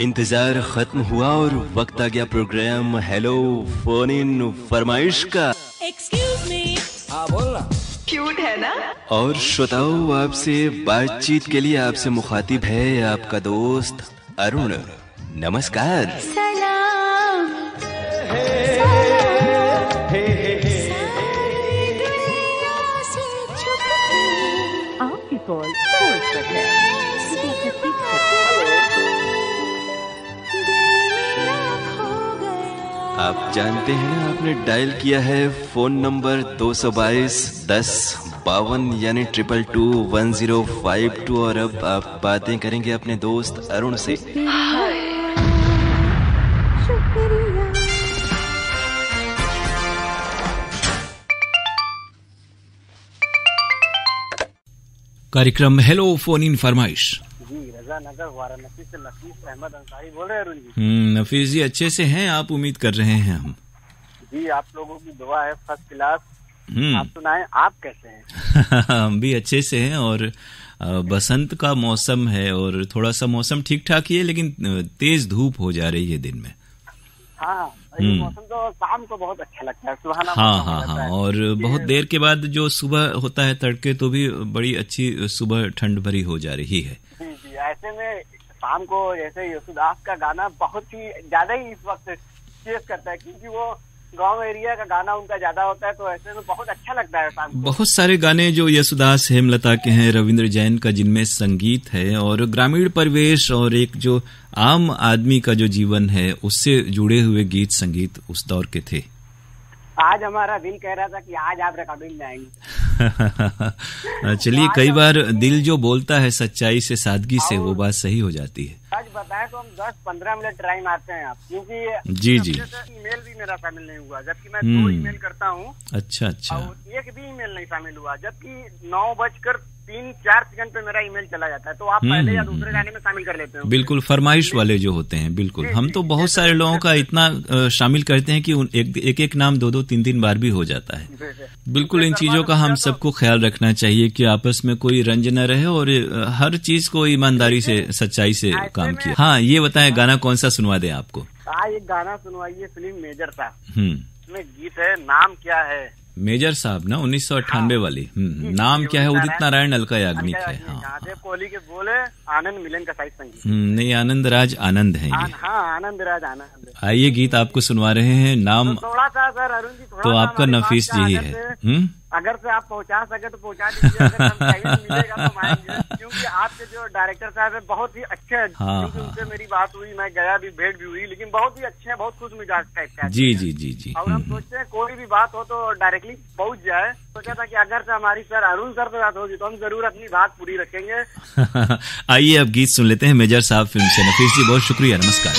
इंतजार खत्म हुआ और वक्त आ गया प्रोग्राम हेलो फोन इन फरमाइश का। Excuse me. हाँ बोलना। क्यूट है ना। और श्रोताओं, आपसे बातचीत के लिए आपसे मुखातिब है आपका दोस्त अरुण। नमस्कार। सलाम। आपकी कॉल होल्ड पर है। आप जानते हैं ना, आपने डायल किया है फोन नंबर 222 10 52 यानी 2221 और अब आप बातें करेंगे अपने दोस्त अरुण से। कार्यक्रम हेलो फोन इन फरमाइश। जी रजा नगर वाराणसी से नफीस अहमद अंसारी बोल रहे हैं अरुण जी। नफीस जी अच्छे से हैं आप? उम्मीद कर रहे हैं हम। जी आप लोगों की दुआ है फर्स्ट क्लास। आप सुनाएं, आप कैसे हैं? हम भी अच्छे से हैं और बसंत का मौसम है और थोड़ा सा मौसम ठीक ठाक ही है, लेकिन तेज धूप हो जा रही है दिन में। हाँ ये मौसम तो शाम को बहुत अच्छा लगता है, सुहाना। हाँ और बहुत देर के बाद जो सुबह होता है तड़के, तो भी बड़ी अच्छी सुबह ठंड भरी हो जा रही है। जी जी, ऐसे में शाम को जैसे यशुदास का गाना बहुत ही ज्यादा ही इस वक्त चेस करता है, क्योंकि वो गांव एरिया का गाना उनका ज्यादा होता है, तो ऐसे में बहुत अच्छा लगता है शाम को। बहुत सारे गाने जो यशुदास हेमलता के हैं, रविंद्र जैन का, जिनमें संगीत है और ग्रामीण परिवेश और एक जो आम आदमी का जो जीवन है उससे जुड़े हुए गीत संगीत उस दौर के थे। आज हमारा दिल कह रहा था कि आज आप रिकॉर्डिंग लाएंगे। चलिए, कई बार दिल जो बोलता है सच्चाई से, सादगी से, वो बात सही हो जाती है। आज बताएं तो हम 10-15 मिनट टाइम आते हैं आप, क्योंकि जी ईमेल भी मेरा शामिल नहीं हुआ, जबकि मैं 2 ईमेल करता हूँ। अच्छा और एक भी ईमेल नहीं शामिल हुआ, जबकि 9:03-4 पे मेरा ईमेल चला जाता है। तो आप पहले या दूसरे गाने में शामिल कर लेते हो? बिल्कुल, फरमाइश वाले जो होते हैं, बिल्कुल। हम तो बहुत सारे लोगों का इतना शामिल करते हैं कि एक नाम 2-2, 3-3 बार भी हो जाता है। बिल्कुल, इन चीजों का हम सबको ख्याल रखना चाहिए कि आपस में कोई रंज न रहे और हर चीज को ईमानदारी से, सच्चाई से काम किया। हाँ, ये बताएं गाना कौन सा सुनवा दें आपको? एक गाना सुनवाइए, फिल्म मेजर साहब। इसमें गीत है नाम क्या है। मेजर साहब ना, 1998 वाली। नाम क्या है? उदित नारायण अलका याग्निक है। हाँ, कोहली के बोले, आनंद मिलन का साइड संगीत। नहीं, आनंद राज आनंद है ये। हाँ, आनंद राज आनंद। आइए, गीत आपको सुनवा रहे हैं। नाम थोड़ा सा सर अरुण जी, थोड़ा तो आपका नफीस जी है। अगर से आप पहुंचा सके तो पहुंचा दीजिए, अगर मिलेगा तो आएंगे, क्योंकि आपके जो डायरेक्टर साहब है बहुत ही अच्छे हैं। क्योंकि उनसे मेरी बात हुई, मैं गया भी, भेंट भी हुई, लेकिन बहुत ही अच्छे हैं, बहुत खुश मिजाज टाइप का। जी जी जी जी। और हम सोचते हैं कोई भी बात हो तो डायरेक्टली पहुंच जाए। सोचा था कि अगर से हमारी सर अरुण सर से बात होगी तो हम जरूर अपनी बात पूरी रखेंगे। आइए अब गीत सुन लेते हैं मेजर साहब फिल्म से। नफीस जी बहुत शुक्रिया, नमस्कार।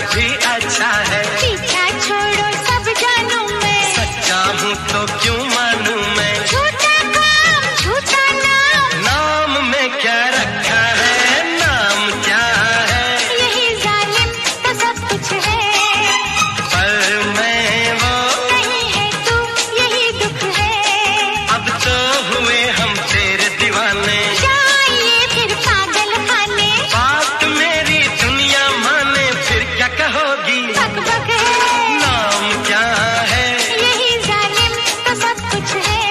भी अच्छा है, पीछा छोड़ो सब जानू मैं, सच्चा हूँ तो क्यों मानूं मैं, झूठा काम झूठा नाम, नाम में क्या रखा है, नाम क्या है, यही जालिम तो सब कुछ है, पर मैं वो नहीं है तू यही दुख है, अब तो हुए हम तेरे दीवाने, जाइए फिर पागल खाने, बात मेरी दुनिया माने फिर क्या कहोगी, बक बक है, नाम क्या है, यही जालिम तो सब कुछ है,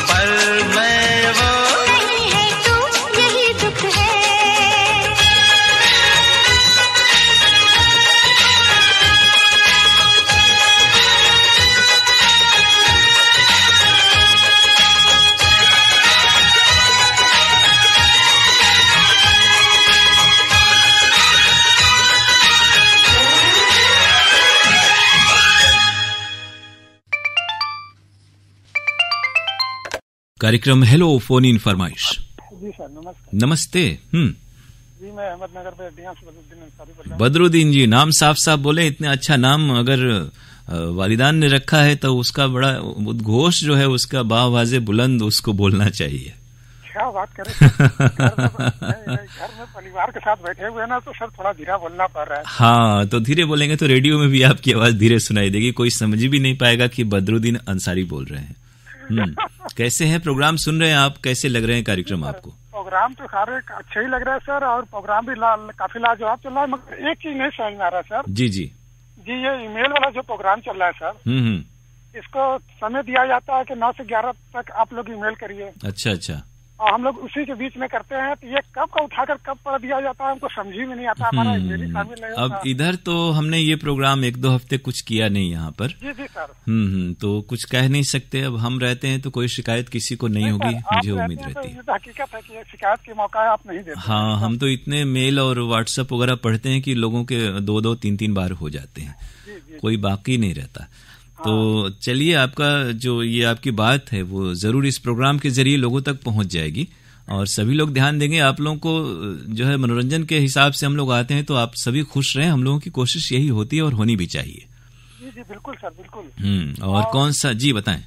पर मैं वो नहीं है तू यही दुख है। कार्यक्रम हेलो फोन इन फरमाइश। जी सर नमस्कार। नमस्ते। जी मैं अहमदनगर पे डिया से बदरुद्दीन अंसारी बोल रहा हूँ। बदरुद्दीन जी, नाम साफ साफ बोले, इतने अच्छा नाम अगर वालिदान ने रखा है तो उसका बड़ा उद्घोष जो है उसका बावाजे बुलंद उसको बोलना चाहिए। क्या बात करें घर में परिवार के साथ बैठे हुए ना तो सर थोड़ा धीरे बोलना पड़ रहा है। हाँ, तो धीरे बोलेंगे तो रेडियो में भी आपकी आवाज धीरे सुनाई देगी, कोई समझ भी नहीं पाएगा कि बदरुद्दीन अंसारी बोल रहे हैं। कैसे हैं, प्रोग्राम सुन रहे हैं आप, कैसे लग रहे हैं कार्यक्रम आपको? प्रोग्राम तो सारे अच्छे ही लग रहा है सर, और प्रोग्राम भी काफी लाजवाब चल रहा है, मगर एक चीज नहीं समझ में आ रहा है सर। जी जी जी ये ईमेल वाला जो प्रोग्राम चल रहा है सर, इसको समय दिया जाता है कि 9 से 11 तक आप लोग ईमेल करिए। अच्छा अच्छा। और हम लोग उसी के बीच में करते हैं, तो ये कब का उठाकर कब पढ़ दिया जाता है हमको समझ में नहीं आता, हमारा ईमेल ही शामिल नहीं होता। अब इधर तो हमने ये प्रोग्राम 1-2 हफ्ते कुछ किया नहीं यहाँ पर। जी जी सर। तो कुछ कह नहीं सकते, अब हम रहते हैं तो कोई शिकायत किसी को नहीं होगी, मुझे उम्मीद रहती है। ये तो हकीकत है कि शिकायत के मौका आप नहीं देते। हाँ, हम तो इतने मेल और व्हाट्सएप वगैरह पढ़ते हैं कि लोगों के 2-2, 3-3 बार हो जाते हैं, कोई बाकी नहीं रहता। तो चलिए, आपका जो ये आपकी बात है वो जरूर इस प्रोग्राम के जरिए लोगों तक पहुंच जाएगी और सभी लोग ध्यान देंगे। आप लोगों को जो है मनोरंजन के हिसाब से हम लोग आते हैं तो आप सभी खुश रहें, हम लोगों की कोशिश यही होती है और होनी भी चाहिए। जी जी बिल्कुल सर, बिल्कुल। और कौन सा, जी बताएं।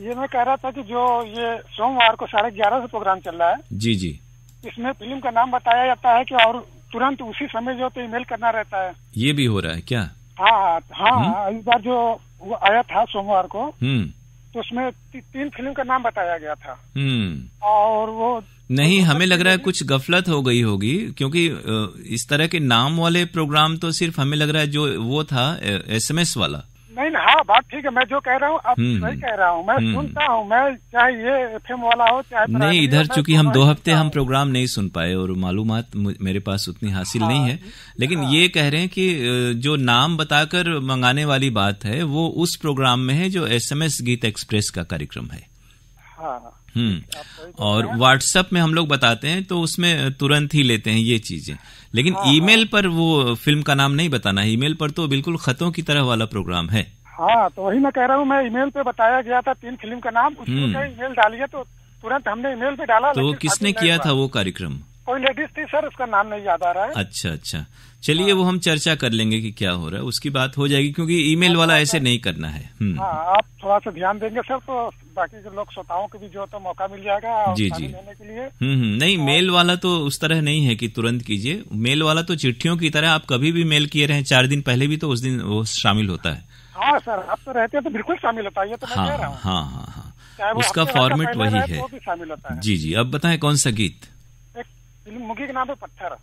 ये मैं कह रहा था कि जो ये सोमवार को 11:30 से प्रोग्राम चल रहा है, जी जी, इसमें फिल्म का नाम बताया जाता है कि और तुरंत उसी समय जो तो ईमेल करना रहता है। ये भी हो रहा है क्या? हाँ हाँ, इस बार जो वो आया था सोमवार को, तो उसमें 3 फिल्म का नाम बताया गया था। और वो नहीं, हमें लग रहा है कुछ गफलत हो गई होगी, क्योंकि इस तरह के नाम वाले प्रोग्राम तो सिर्फ हमें लग रहा है जो वो था SMS वाला। नहीं, हाँ बात ठीक है, मैं जो कह रहा हूँ आप सही कह रहा हूँ, मैं सुनता हूँ, मैं चाहे ये FM वाला हो चाहे नहीं, इधर चूंकि हम 2 हफ्ते हम प्रोग्राम नहीं सुन पाए और मालूमात मेरे पास उतनी हासिल नहीं है, लेकिन ये कह रहे हैं कि जो नाम बताकर मंगाने वाली बात है वो उस प्रोग्राम में है जो SMS गीत एक्सप्रेस का कार्यक्रम है। और व्हाट्सएप में हम लोग बताते हैं तो उसमें तुरंत ही लेते हैं ये चीजें, लेकिन ईमेल पर वो फिल्म का नाम नहीं बताना है। ईमेल पर तो बिल्कुल खतों की तरह वाला प्रोग्राम है। हाँ, तो वही मैं कह रहा हूँ, मैं ईमेल पे बताया गया था 3 फिल्म का नाम, उसमें ईमेल डालिए तो तुरंत हमने ईमेल पे डाला। तो किसने किया था वो कार्यक्रम? कोई लेडीज थी सर, उसका नाम नहीं याद आ रहा है। अच्छा अच्छा, चलिए वो हम चर्चा कर लेंगे कि क्या हो रहा है, उसकी बात हो जाएगी, क्योंकि ईमेल वाला ऐसे नहीं करना है। आप थोड़ा सा ध्यान देंगे सर, तो बाकी के लोग श्रोताओं को भी जो तो मौका मिल जाएगा जी जी लेने के लिए। नहीं, मेल वाला तो उस तरह नहीं है कि तुरंत कीजिए। मेल वाला तो चिट्ठियों की तरह, आप कभी भी मेल किए रहे 4 दिन पहले भी तो उस दिन वो शामिल होता है। हाँ सर, आप तो रहते हैं तो बिल्कुल शामिल होता है, ये तो मैं कह रहा हूँ। हाँ, उसका फॉर्मेट वही है। वो भी शामिल होता है। जी जी, अब बताएं कौन सा गीत? एक फिल्म मूवी का नाम है पत्थर।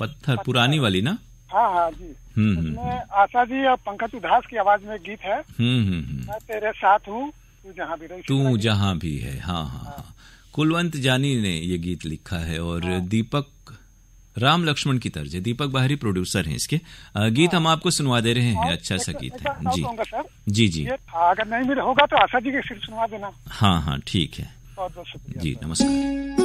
पत्थर, पुरानी वाली ना? हाँ हाँ जी। उसमें आशा जी और पंकज उधास की आवाज में गीत है। मैं तेरे साथ हूँ तू जहाँ भी रही, तू जहाँ भी है। हाँ, कुलवंत जानी ने ये गीत लिखा है और दीपक राम लक्ष्मण की तर्ज है। दीपक बाहरी प्रोड्यूसर हैं इसके। गीत हम आपको सुनवा दे रहे हैं, अच्छा सा गीत है। जी जी, अगर नहीं मिल होगा तो आशा जी के सिर्फ सुनवा देना। हाँ, ठीक है। बहुत बहुत शुक्रिया जी, नमस्कार।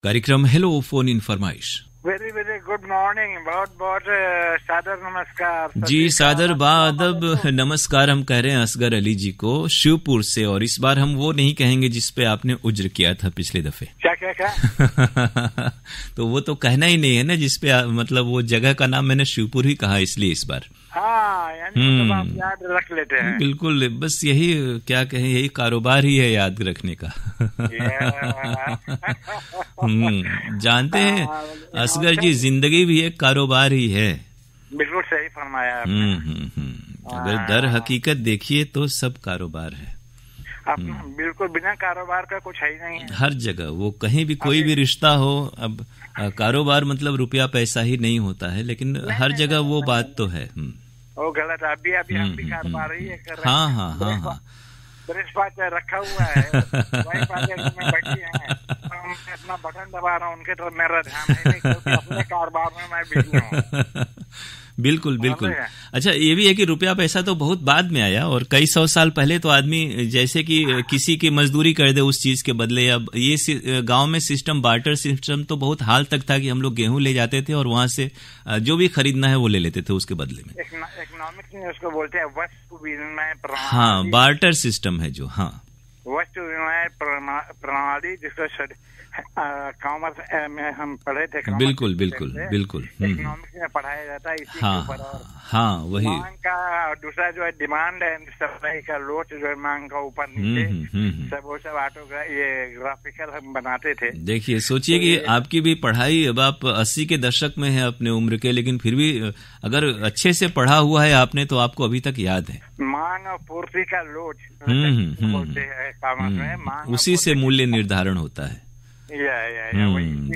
कार्यक्रम हेलो फोन इन फरमाइश। वेरी वेरी गुड मॉर्निंग, बहुत बहुत सादर नमस्कार जी। सादर बादब नमस्कार हम कह रहे हैं असगर अली जी को शिवपुर से, और इस बार हम वो नहीं कहेंगे जिस पे आपने उज्र किया था पिछले दफे। क्या क्या क्या तो वो तो कहना ही नहीं है ना, जिस पे मतलब वो जगह का नाम मैंने शिवपुर ही कहा, इसलिए इस बार यानी आप याद रख लेते हैं। बिल्कुल, बस यही क्या कहें, यही कारोबार ही है याद रखने का। जानते हैं असगर जी, जिंदगी भी एक कारोबार ही है। बिल्कुल सही फरमाया अगर दर हकीकत देखिए तो सब कारोबार है। बिल्कुल, बिना कारोबार का कुछ है ही नहीं है। हर जगह वो कहीं भी कोई भी रिश्ता हो, अब कारोबार मतलब रुपया पैसा ही नहीं होता है, लेकिन हर जगह वो बात तो है। वो गलत, अभी हम भी कारोबार ही कर रहे हैं। हाँ ब्रेकफास्ट रखा हुआ है, में बैठी है, मैं अपना बटन दबा रहा हूँ, उनके तरफ मेरा ध्यान नहीं, क्योंकि अपने कारोबार में मैं बिजी हूँ। बिल्कुल बिल्कुल। अच्छा, ये भी है कि रुपया पैसा तो बहुत बाद में आया, और कई 100 साल पहले तो आदमी जैसे कि किसी की मजदूरी कर दे उस चीज के बदले। अब ये गांव में सिस्टम, बार्टर सिस्टम तो बहुत हाल तक था कि हम लोग गेहूं ले जाते थे और वहां से जो भी खरीदना है वो ले लेते थे उसके बदले में। इकोनॉमिक्स में उसको बोलते हैं वस्तु विनिमय प्रणाली। हाँ, बार्टर सिस्टम है जो। हाँ, वस्तु विनिमय प्रणाली, जिसको कॉमर्स में हम पढ़े थे। बिल्कुल बिल्कुल बिल्कुल। इकोनॉमिक्स में पढ़ाया जाता है इसी के ऊपर। हाँ वही। मांग का, और दूसरा जो है डिमांड एंड सप्लाई का लोच जो है मांग का ऊपर नीचे, सब वो सब ये ग्राफिकल हम बनाते थे। देखिए, सोचिए कि आपकी भी पढ़ाई, अब आप 80 के दशक में है अपने उम्र के, लेकिन फिर भी अगर अच्छे से पढ़ा हुआ है आपने तो आपको अभी तक याद है। मांग और पूर्ति का लोच बोलते हैं कॉमर्स में। मांग उसी से मूल्य निर्धारण होता है।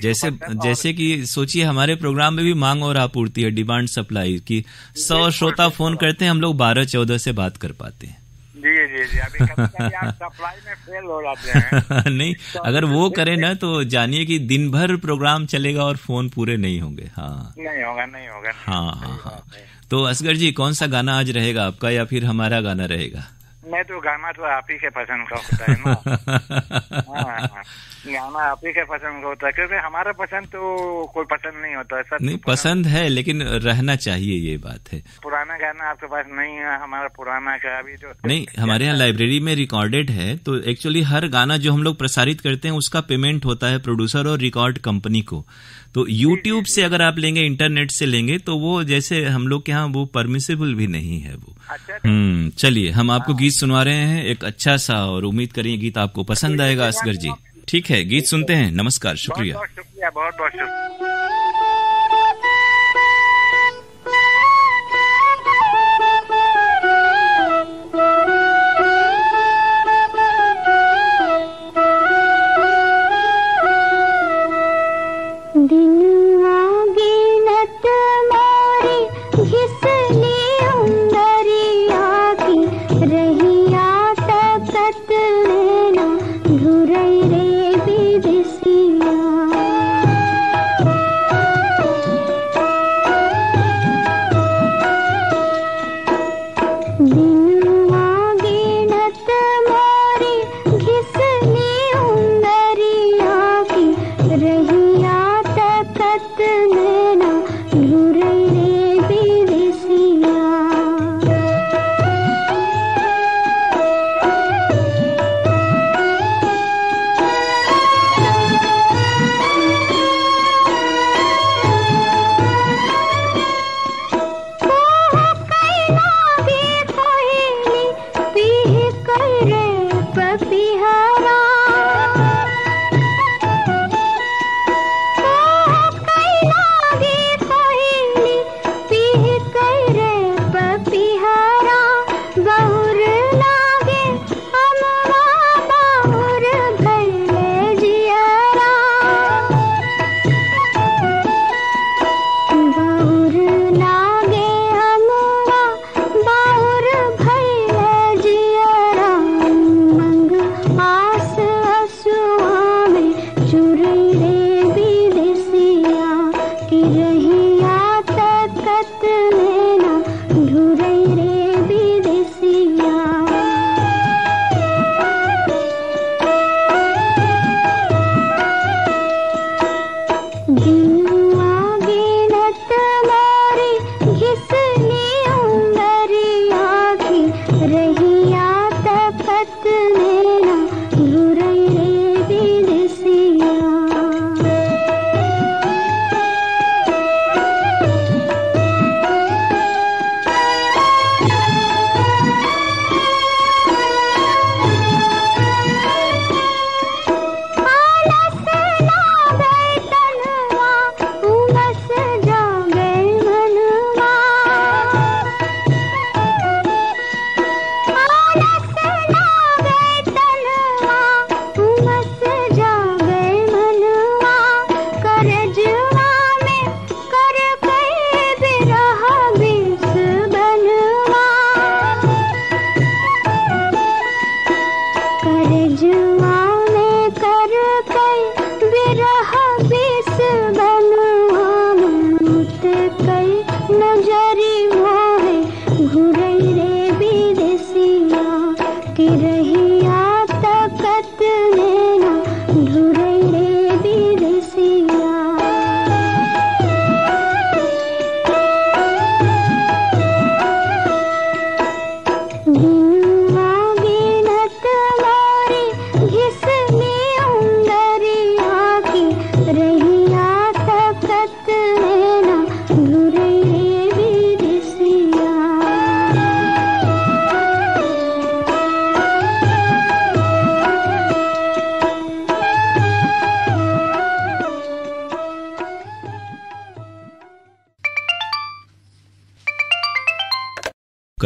जैसे कि सोचिए, हमारे प्रोग्राम में भी मांग और आपूर्ति है, डिमांड सप्लाई की। 100 श्रोता फोन करते हैं, हम लोग 12-14 से बात कर पाते हैं। जी। अभी कभी आप सप्लाई में फेल हो जाते हैं। नहीं, अगर वो करें ना तो जानिए कि दिन भर प्रोग्राम चलेगा और फोन पूरे नहीं होंगे। हाँ, नहीं होगा। हाँ। तो असगर जी, कौन सा गाना आज रहेगा आपका, या फिर हमारा गाना रहेगा? मैं तो गाना तो आप ही के पसंद का होता है ना। गाना आप ही के पसंद का होता है, क्योंकि हमारा पसंद तो कोई पसंद नहीं होता है। सब नहीं, पसंद है, लेकिन रहना चाहिए, ये बात है। पुराना गाना आपके पास नहीं है, हमारा पुराना का अभी जो नहीं, हमारे यहाँ लाइब्रेरी में रिकॉर्डेड है। तो एक्चुअली हर गाना जो हम लोग प्रसारित करते हैं उसका पेमेंट होता है प्रोड्यूसर और रिकॉर्ड कंपनी को। तो यूट्यूब से अगर आप लेंगे, इंटरनेट से लेंगे, तो वो जैसे हम लोग के यहाँ वो परमिसेबल भी नहीं है वो। चलिए, हम आपको गीत सुनवा रहे हैं एक अच्छा सा, और उम्मीद करेंगे गीत आपको पसंद आएगा असगर जी। ठीक है, गीत सुनते हैं। नमस्कार, शुक्रिया। बहुत बहुत शुक्रिया।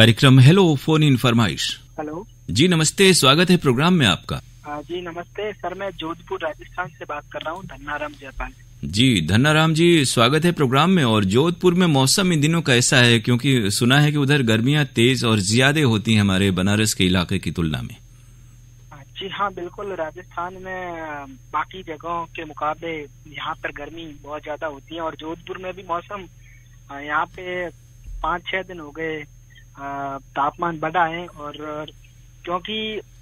कार्यक्रम हेलो फोन इन फरमाइश। हेलो जी नमस्ते, स्वागत है प्रोग्राम में आपका। जी नमस्ते सर, मैं जोधपुर राजस्थान से बात कर रहा हूँ, धन्नाराम जयपाल। जी धन्नाराम जी, स्वागत है प्रोग्राम में। और जोधपुर में मौसम इन दिनों कैसा है, क्योंकि सुना है कि उधर गर्मियां तेज और ज्यादा होती हैं हमारे बनारस के इलाके की तुलना में। जी हाँ बिल्कुल, राजस्थान में बाकी जगहों के मुकाबले यहाँ पर गर्मी बहुत ज्यादा होती है और जोधपुर में भी मौसम यहाँ पे 5-6 दिन हो गए तापमान बढ़ा है। और क्योंकि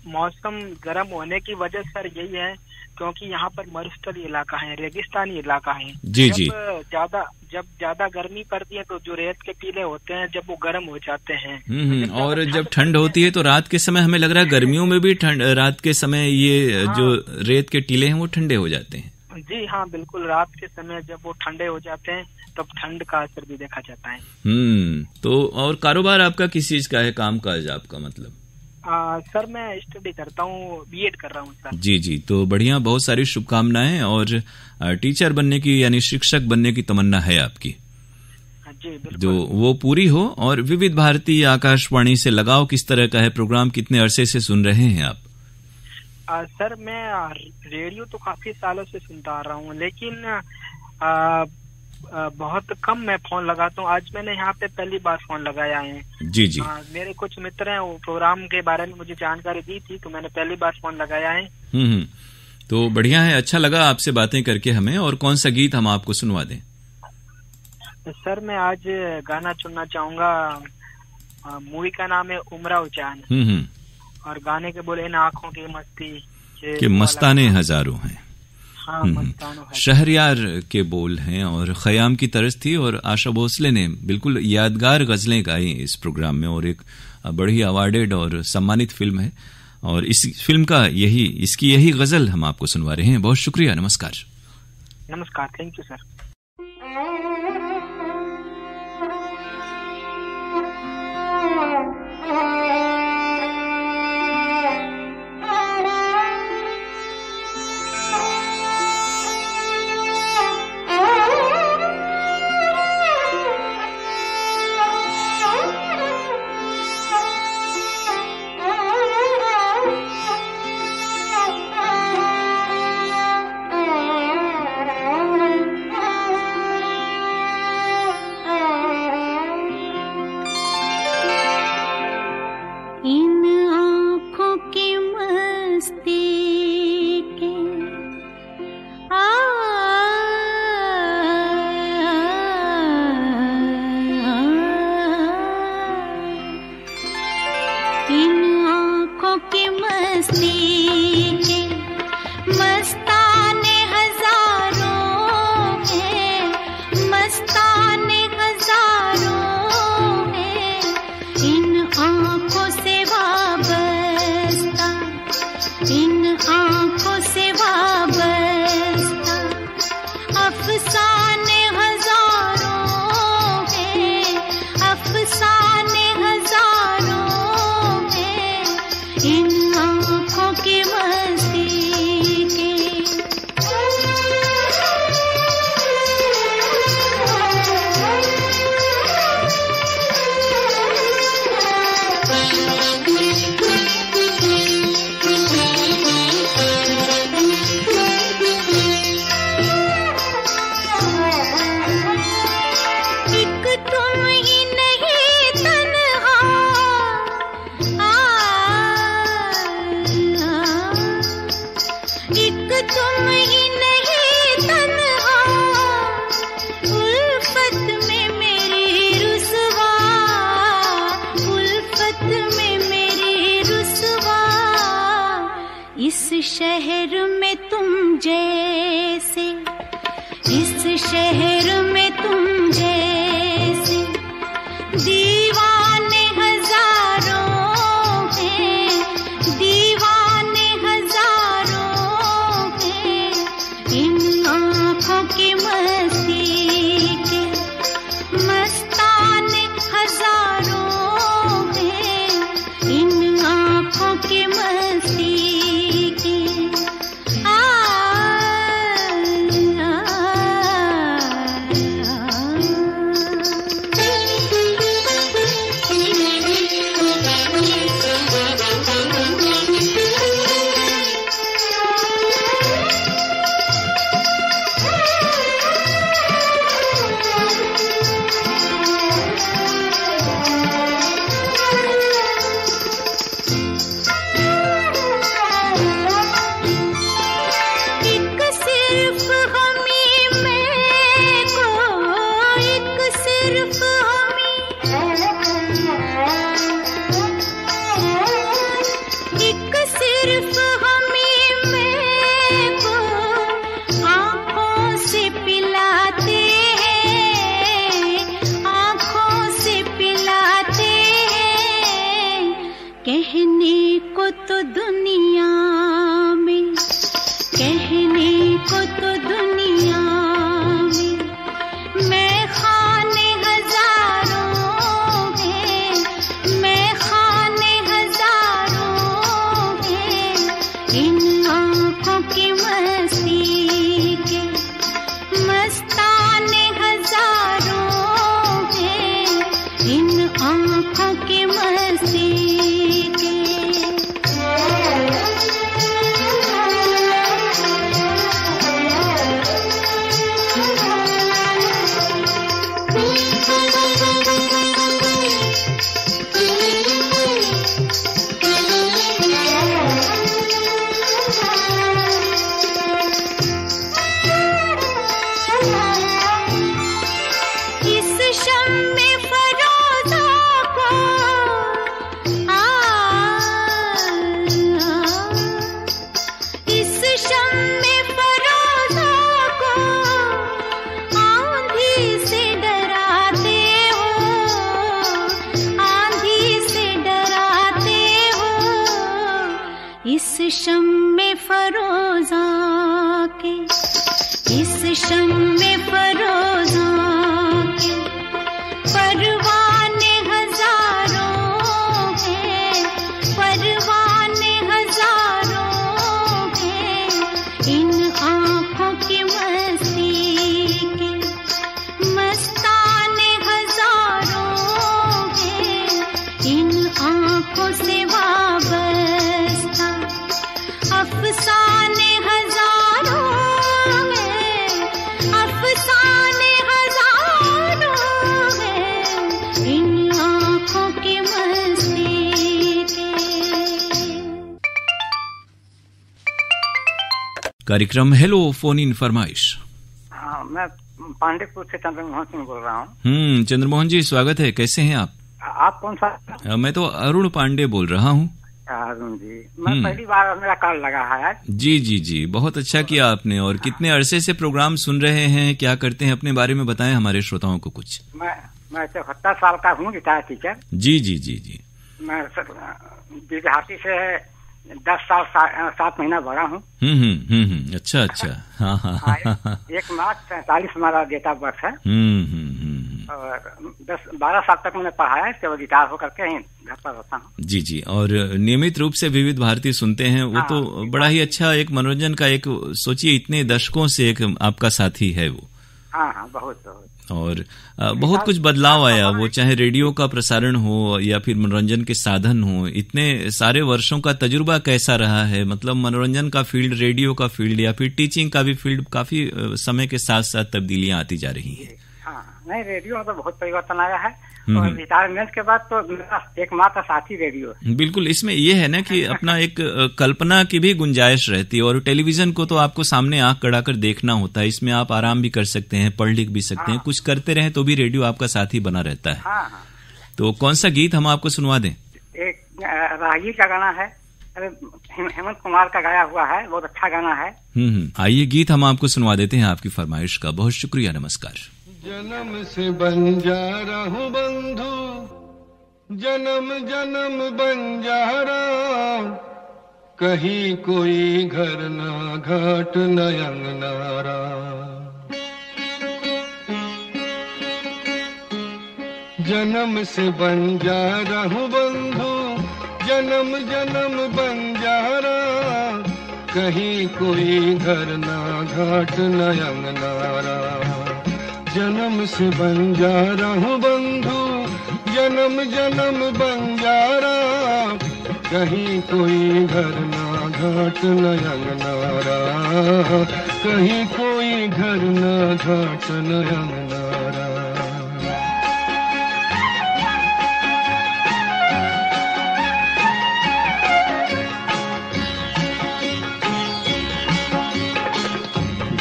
मौसम गर्म होने की वजह सर यही है क्योंकि यहाँ पर मरुस्थलीय इलाका है, रेगिस्तानी इलाका है। जी जी। जब ज्यादा गर्मी पड़ती है तो जो रेत के टीले होते हैं जब वो गर्म हो जाते हैं। और जब ठंड होती है तो रात के समय हमें लग रहा है गर्मियों में भी ठंड, रात के समय ये जो रेत के टीले हैं वो ठंडे हो जाते हैं। जी हाँ बिल्कुल, रात के समय जब वो ठंडे हो जाते हैं तब ठंड का असर भी देखा जाता है। तो और कारोबार आपका किस चीज का है, काम काज आपका मतलब? सर मैं स्टडी करता हूँ, बीएड कर रहा हूँ सर। जी जी, तो बढ़िया, बहुत सारी शुभकामनाएं। और टीचर बनने की यानी शिक्षक बनने की तमन्ना है आपकी, जी बिल्कुल, जो वो पूरी हो। और विविध भारती आकाशवाणी से लगाव किस तरह का है, प्रोग्राम कितने अरसे से सुन रहे हैं आप? सर मैं रेडियो तो काफी सालों से सुनता आ रहा हूँ, लेकिन बहुत कम मैं फोन लगाता हूँ। आज मैंने यहाँ पे पहली बार फोन लगाया है। जी जी। मेरे कुछ मित्र हैं, वो प्रोग्राम के बारे में मुझे जानकारी दी थी तो मैंने पहली बार फोन लगाया है। तो बढ़िया है, अच्छा लगा आपसे बातें करके हमें। और कौन सा गीत हम आपको सुनवा दें? सर मैं आज गाना चुनना चाहूंगा, मूवी का नाम है उमराव जान और गाने के बोले इन आँखों की मस्ती के मस्ताने हजारों हैं। शहरयार के बोल हैं और खयाम की तरज थी। और आशा भोसले ने बिल्कुल यादगार गजलें गाई इस प्रोग्राम में और एक बड़ी अवार्डेड और सम्मानित फिल्म है। और इस फिल्म का इसकी यही गजल हम आपको सुनवा रहे हैं। बहुत शुक्रिया, नमस्कार। नमस्कार, थैंक यू सर। कहने को तो दुनिया में, कहने को तो दुनिया में मैं खाने हजारों हैं, मैं खाने हजारों हैं, इन आँखों की मस्ती के मस्ताने हजारों हैं, इन आँखों की मस्ती के। शम्मे फरोजा के, इस शम्मे फरोजा के परवाने हजारों हैं, परवाने हजारों हैं, इन आँखों की मस्ती के मस्ताने हजारों हैं, इन आँखों से वाबस्ता अफसाने हजारों हैं, अफसाने हजारों हैं, इन आँखों की मस्ती के। कार्यक्रम हेलो फोन इन फरमाइश। हाँ, मैं पांडेपुर से चंद्रमोहन सिंह बोल रहा हूँ। चंद्रमोहन जी स्वागत है, कैसे हैं आप कौन सा? मैं तो अरुण पांडे बोल रहा हूँ। अरुण जी, मैं पहली बार मेरा कॉल लगा है। जी जी जी, बहुत अच्छा किया आपने। और कितने अरसे से प्रोग्राम सुन रहे हैं, क्या करते हैं, अपने बारे में बताएं हमारे श्रोताओं को कुछ। मैं 74 साल का हूँ, गिटार टीचर। जी जी जी जी। मैं बिहाटी से 10 साल 7 महीना बड़ा हूँ। अच्छा अच्छा। हाँ हाँ। 1 मार्च 47 हमारा डेट ऑफ बर्थ है। और 10-12 साल तक मैंने पढ़ाया, इसके बाद गिटार होकर के घर पर रहता हूँ। जी जी। और नियमित रूप से विविध भारती सुनते हैं, वो तो बड़ा ही अच्छा एक मनोरंजन का एक, सोचिए इतने दशकों से एक आपका साथी है वो। हाँ, बहुत। और बहुत कुछ बदलाव आया, वो चाहे रेडियो का प्रसारण हो या फिर मनोरंजन के साधन हो। इतने सारे वर्षों का तजुर्बा कैसा रहा है, मतलब मनोरंजन का फील्ड, रेडियो का फील्ड या फिर टीचिंग का भी फील्ड, काफी समय के साथ साथ तब्दीलियां आती जा रही हैं। नहीं, रेडियो में तो बहुत परिवर्तन आया है। और रिटायरमेंट के बाद तो मेरा एकमात्र साथी रेडियो है। बिल्कुल, इसमें ये है ना कि अपना एक कल्पना की भी गुंजाइश रहती है। और टेलीविजन को तो आपको सामने आंख गड़ाकर देखना होता है, इसमें आप आराम भी कर सकते हैं, पढ़ लिख भी सकते हैं, कुछ करते रहें तो भी रेडियो आपका साथी बना रहता है। तो कौन सा गीत हम आपको सुनवा दें? एक रागी का गाना है, हेमंत कुमार का गाया हुआ है, बहुत अच्छा गाना है। आइए गीत हम आपको सुनवा देते हैं आपकी फरमाइश का। बहुत शुक्रिया, नमस्कार। जन्म से बंजारा हूँ बंधु, जन्म जन्म बंजारा, कहीं कोई घर ना घाट न अंगनारा। जन्म से बंजारा हूँ बंधु, जन्म जन्म बंजारा, कहीं कोई घर ना घाट न अंगनारा। जन्म से बंजारा हूँ बंधु, जन्म जन्म बंजारा, कहीं कोई घर ना घाट न अंगनारा, कहीं कोई घर ना घाट न अंगनारा।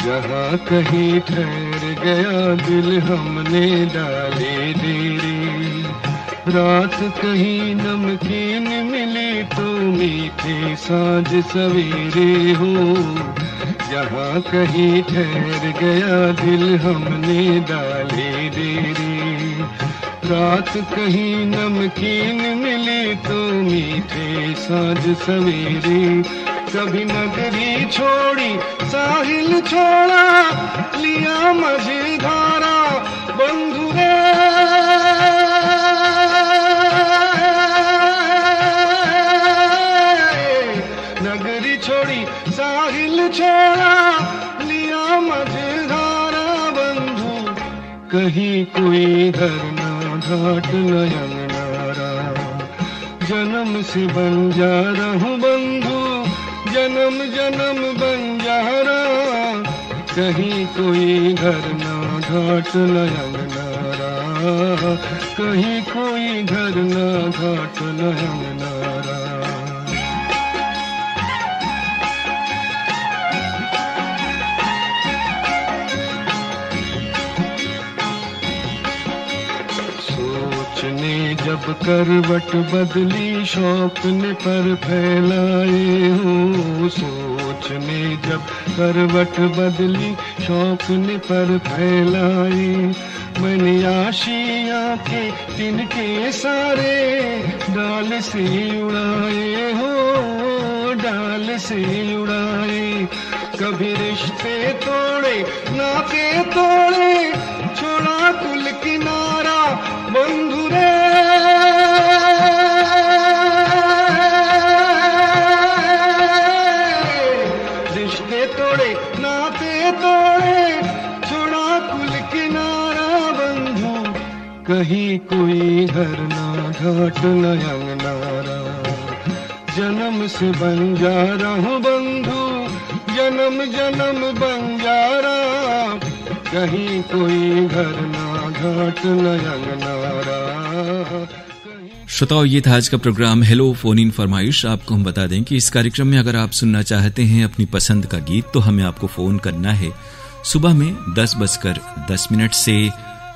जहाँ कहीं ठहर गया दिल हमने डाले डेरे, रात कहीं नमकीन मिली तो मीठे साँझ सवेरे हो। जहाँ कहीं ठहर गया दिल हमने डाले डेरे, रात कहीं नमकीन मिली तो मीठे साँझ सवेरे, कभी नगरी छोड़ी साहिल छोड़ा, लिया मझधारा बंधु रे। नगरी छोड़ी साहिल छोड़ा, लिया मझधारा बंधु, कहीं कोई धरना घाट नयन नारा, जन्म से बंजारा हूँ बंधु, जन्म जन्म बंजारा, कहीं कोई धरना घाट नयन नारा, कहीं कोई धरना घाट नयन नारा। ने जब करवट बदली शौक ने पर फैलाए हो, सोच ने जब करवट बदली शौक ने पर फैलाए, मैंने आशियाँ के तिनके सारे डाल से उड़ाए हो, डाल से उड़ाए। कभी रिश्ते तोड़े नाते तोड़े, छोड़ा कुल किनारा बंधु रे। रिश्ते तोड़े नाते तोड़े, छोड़ा कुल किनारा बंधु, कहीं कोई धरना घाट नयन नारा, जन्म से बंजारा हूँ बंधु, जन्म जन्म बंजारा, कहीं कोई धरना घाट नयन नारा। श्रोताओं, ये था आज का प्रोग्राम हेलो फोन इन फरमाइश। आपको हम बता दें कि इस कार्यक्रम में अगर आप सुनना चाहते हैं अपनी पसंद का गीत, तो हमें आपको फोन करना है सुबह में 10:10 से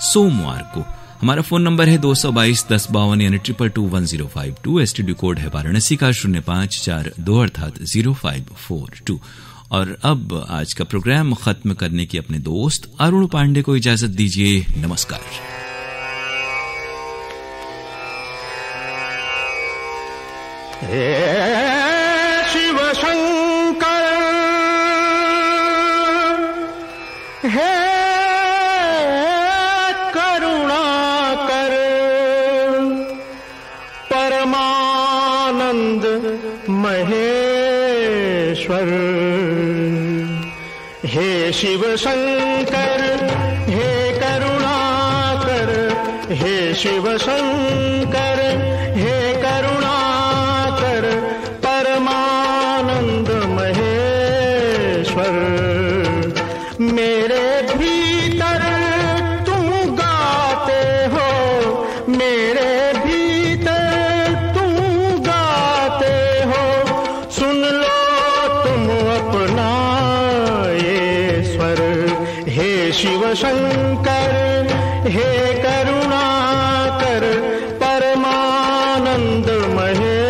सोमवार को। हमारा फोन नंबर है 222-1052 यानी 2221-1052। एसटीडी कोड है वाराणसी का 0542 अर्थात 0542। और अब आज का प्रोग्राम खत्म करने की अपने दोस्त अरुण पांडे को इजाजत दीजिए। नमस्कार। हे शिव शंकर, हे करुणाकर, परमानंद महेश्वर। हे शिव शंकर, हे करुणाकर, हे शिव शंकर, हे करुणाकर, परमानंद महेश्वर। मेरे भीतर तुम गाते हो, मेरे भीतर तुम गाते हो, सुन लो तुम अपना ये स्वर। हे शिव शंकर, हे करुणाकर, परमानंद महेश्वर।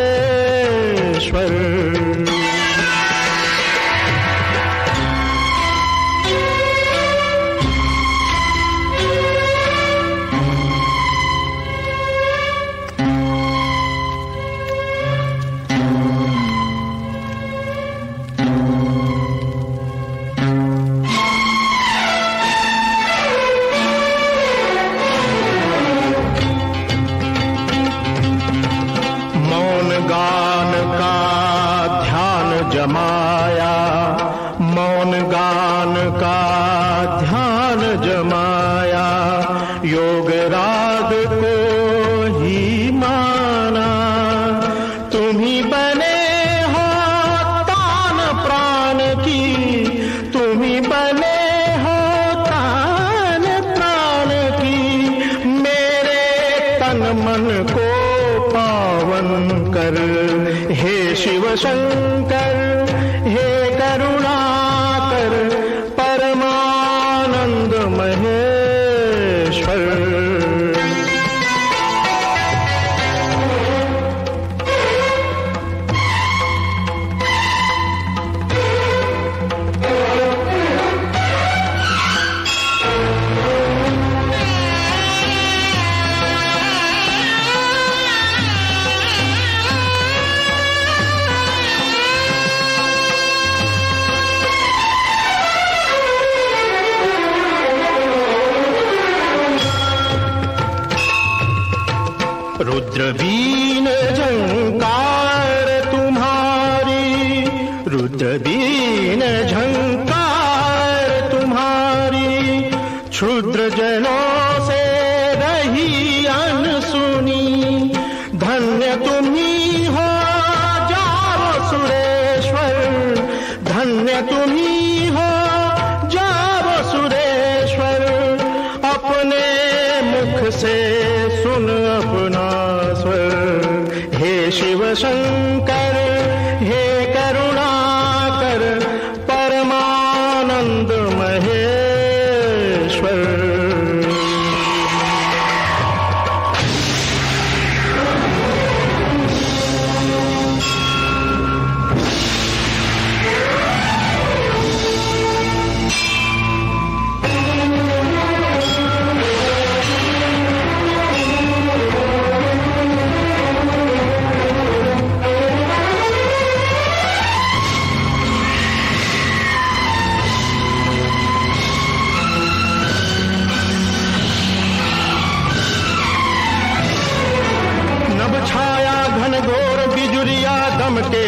जमाया, मौन गान का ध्यान जमाया, योग राग को ही माना। तुम ही बने हो तान प्राण की, तुम ही बने हो तान प्राण की। मेरे तन मन को पावन कर, हे शिव शंकर, हे करुणाकर, परमानंद महेश्वर। रुद्रबीन झंकार तुम्हारी, रुद्रबीन झंकार तुम्हारी, क्षुद्र जनों से रही अनसुनी। धन्य तुम्ही हो जाओ सुरेश्वर, धन्य तुम्ही हो जाओ सुरेश्वर, अपने मुख से सुन अपना स्वर। हे शिव शंकर हे करुणाकर परमानंद महेश्वर।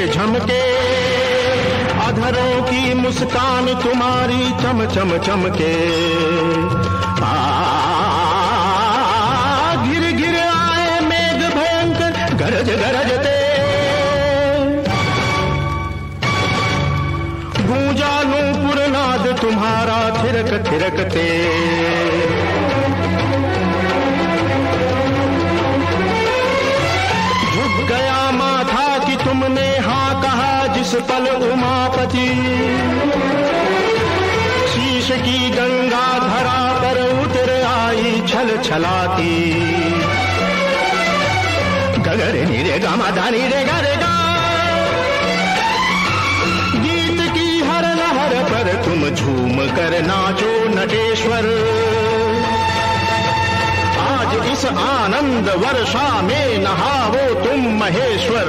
झमके अधरों की मुस्कान तुम्हारी चम चम चमके। घिर घिर आए मेघ भयंकर गरज गरजते, गूंजा नूपुर नाद तुम्हारा थिरक थिरकते। झुक गया माथा कि तुमने हाँ कहा जिस पल उमापति, शीश की गंगा धरा पर उतर आई छल छलाती। गगरे नीरे गामा धानी रे गा रे गा, गीत की हर लहर पर तुम झूम कर नाचो नटेश्वर। आज इस आनंद वर्षा में नहावो तुम महेश्वर।